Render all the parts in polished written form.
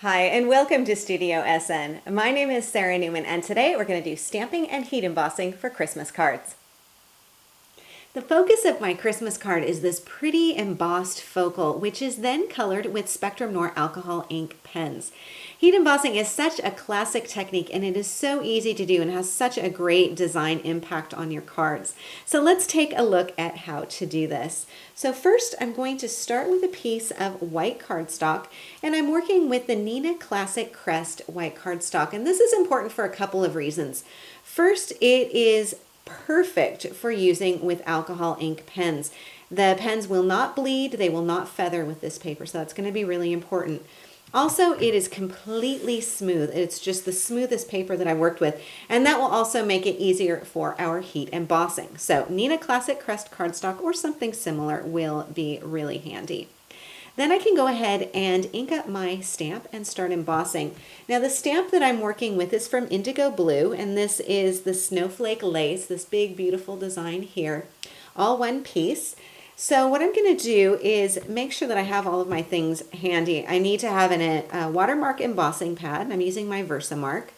Hi, and welcome to Studio SN. My name is Sara Naumann, and today we're going to do stamping and heat embossing for Christmas cards. The focus of my Christmas card is this pretty embossed focal, which is then colored with Spectrum Noir alcohol ink pens. Heat embossing is such a classic technique, and it is so easy to do and has such a great design impact on your cards. So let's take a look at how to do this. So first, I'm going to start with a piece of white cardstock, and I'm working with the Neenah Classic Crest white cardstock, and this is important for a couple of reasons. First, it is perfect for using with alcohol ink pens. The pens will not bleed, they will not feather with this paper, so that's going to be really important. Also, it is completely smooth. It's just the smoothest paper that I've worked with, and that will also make it easier for our heat embossing. So Neenah Classic Crest cardstock or something similar will be really handy. Then I can go ahead and ink up my stamp and start embossing. Now the stamp that I'm working with is from IndigoBlu, and this is the Snowflake Lace, this big beautiful design here, all one piece. So what I'm going to do is make sure that I have all of my things handy. I need to have a watermark embossing pad. I'm using my Versamark,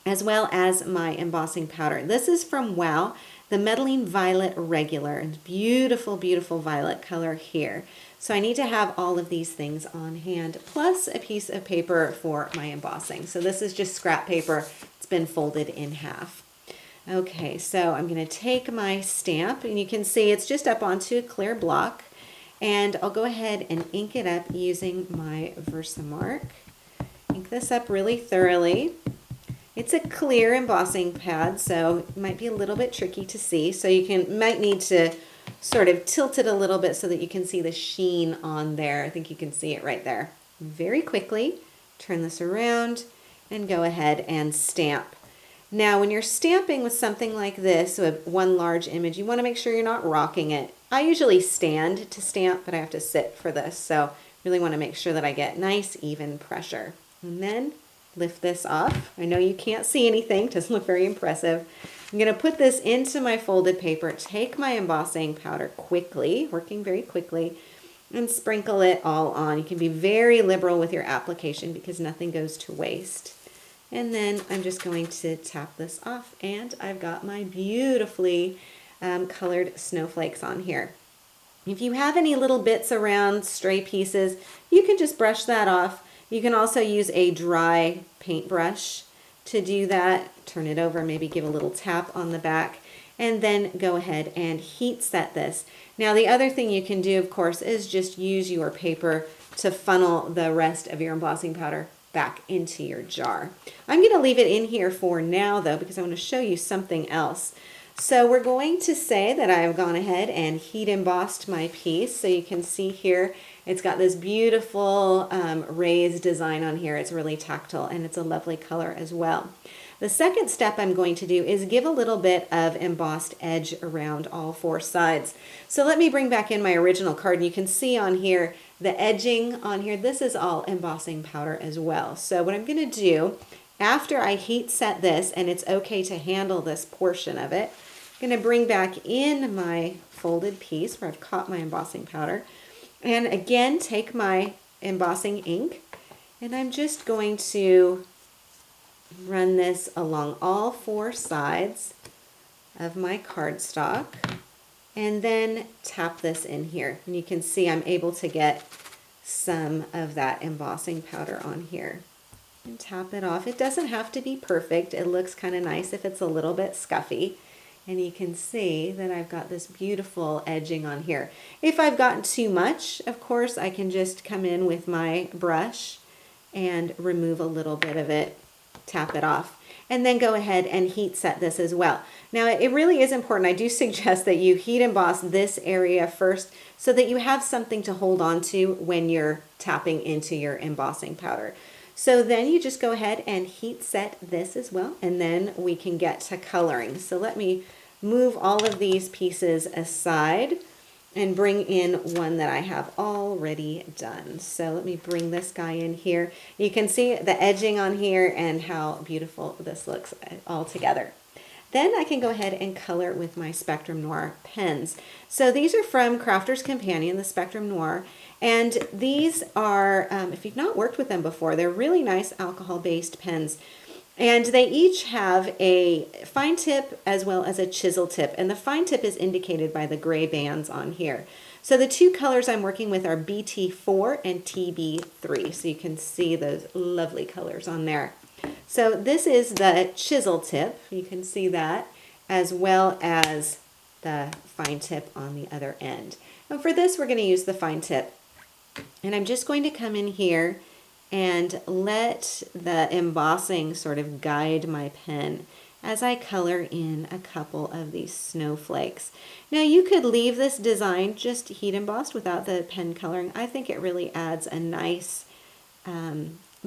as well as my embossing powder. This is from Wow, the Metalline Violet Regular. Beautiful, beautiful violet color here. So I need to have all of these things on hand, plus a piece of paper for my embossing. So this is just scrap paper. It's been folded in half. Okay, so I'm going to take my stamp, and you can see it's just up onto a clear block, and I'll go ahead and ink it up using my Versamark. Ink this up really thoroughly. It's a clear embossing pad, so it might be a little bit tricky to see, so you might need to sort of tilt it a little bit so that you can see the sheen on there. I think you can see it right there. Very quickly, turn this around and go ahead and stamp. Now, when you're stamping with something like this, so one large image, you want to make sure you're not rocking it. I usually stand to stamp, but I have to sit for this, so really want to make sure that I get nice, even pressure. And then lift this off. I know you can't see anything, it doesn't look very impressive. I'm going to put this into my folded paper, take my embossing powder quickly, working very quickly, and sprinkle it all on. You can be very liberal with your application because nothing goes to waste. And then I'm just going to tap this off, and I've got my beautifully colored snowflakes on here. If you have any little bits around, stray pieces, you can just brush that off. You can also use a dry paintbrush to do that. Turn it over, maybe give a little tap on the back, and then go ahead and heat set this. Now the other thing you can do, of course, is just use your paper to funnel the rest of your embossing powder back into your jar. I'm going to leave it in here for now though, because I want to show you something else. So we're going to say that I've gone ahead and heat embossed my piece. So you can see here, it's got this beautiful raised design on here. It's really tactile, and it's a lovely color as well. The second step I'm going to do is give a little bit of embossed edge around all four sides. So let me bring back in my original card, and you can see on here the edging on here. This is all embossing powder as well. So what I'm going to do after I heat set this, and it's okay to handle this portion of it, I'm going to bring back in my folded piece where I've caught my embossing powder, and again take my embossing ink, and I'm just going to run this along all four sides of my cardstock, and then tap this in here. And you can see I'm able to get some of that embossing powder on here. And tap it off. It doesn't have to be perfect. It looks kind of nice if it's a little bit scuffy. And you can see that I've got this beautiful edging on here. If I've gotten too much, of course, I can just come in with my brush and remove a little bit of it, tap it off, and then go ahead and heat set this as well. Now, it really is important. I do suggest that you heat emboss this area first so that you have something to hold on to when you're tapping into your embossing powder. So then you just go ahead and heat set this as well, and then we can get to coloring. So let me move all of these pieces aside and bring in one that I have already done. So let me bring this guy in here. You can see the edging on here and how beautiful this looks all together. Then I can go ahead and color with my Spectrum Noir pens. So these are from Crafter's Companion, the Spectrum Noir, And these are, if you've not worked with them before, they're really nice alcohol-based pens. And they each have a fine tip as well as a chisel tip. And the fine tip is indicated by the gray bands on here. So the two colors I'm working with are BT4 and TB3. So you can see those lovely colors on there. So this is the chisel tip. You can see that, as well as the fine tip on the other end. And for this, we're going to use the fine tip. And I'm just going to come in here and let the embossing sort of guide my pen as I color in a couple of these snowflakes. Now you could leave this design just heat embossed without the pen coloring. I think it really adds a nice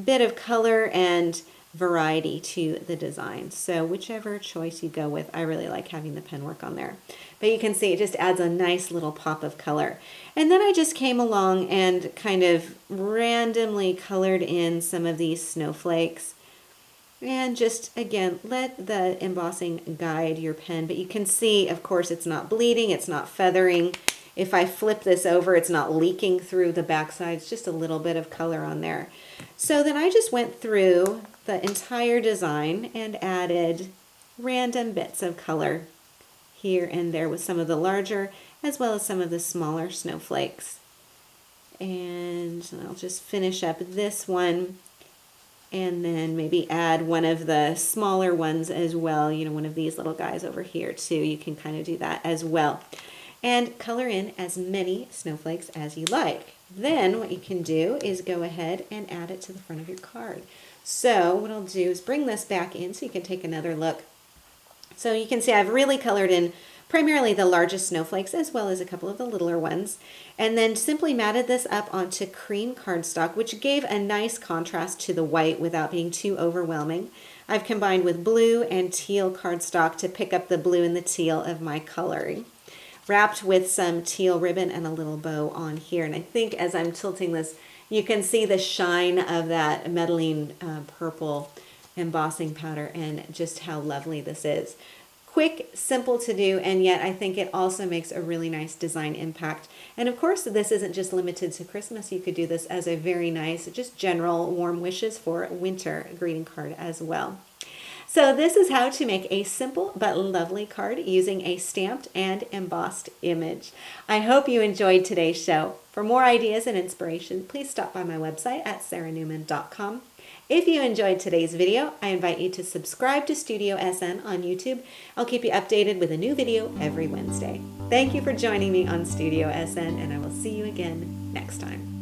bit of color and variety to the design. So whichever choice you go with, I really like having the pen work on there. But you can see it just adds a nice little pop of color. And then I just came along and kind of randomly colored in some of these snowflakes. And just, again, let the embossing guide your pen. But you can see, of course, it's not bleeding, it's not feathering. If I flip this over, it's not leaking through the backside. It's just a little bit of color on there. So then I just went through the entire design and added random bits of color here and there with some of the larger as well as some of the smaller snowflakes. And I'll just finish up this one and then maybe add one of the smaller ones as well, you know, one of these little guys over here too. You can kind of do that as well. And color in as many snowflakes as you like. Then what you can do is go ahead and add it to the front of your card. So what I'll do is bring this back in so you can take another look. So you can see I've really colored in primarily the largest snowflakes as well as a couple of the littler ones, and then simply matted this up onto cream cardstock, which gave a nice contrast to the white without being too overwhelming. I've combined with blue and teal cardstock to pick up the blue and the teal of my coloring. Wrapped with some teal ribbon and a little bow on here. And I think as I'm tilting this, you can see the shine of that Medellin purple embossing powder and just how lovely this is. Quick, simple to do, and yet I think it also makes a really nice design impact. And of course, this isn't just limited to Christmas. You could do this as a very nice, just general warm wishes for winter greeting card as well. So this is how to make a simple but lovely card using a stamped and embossed image. I hope you enjoyed today's show. For more ideas and inspiration, please stop by my website at saranaumann.com. If you enjoyed today's video, I invite you to subscribe to Studio SN on YouTube. I'll keep you updated with a new video every Wednesday. Thank you for joining me on Studio SN, and I will see you again next time.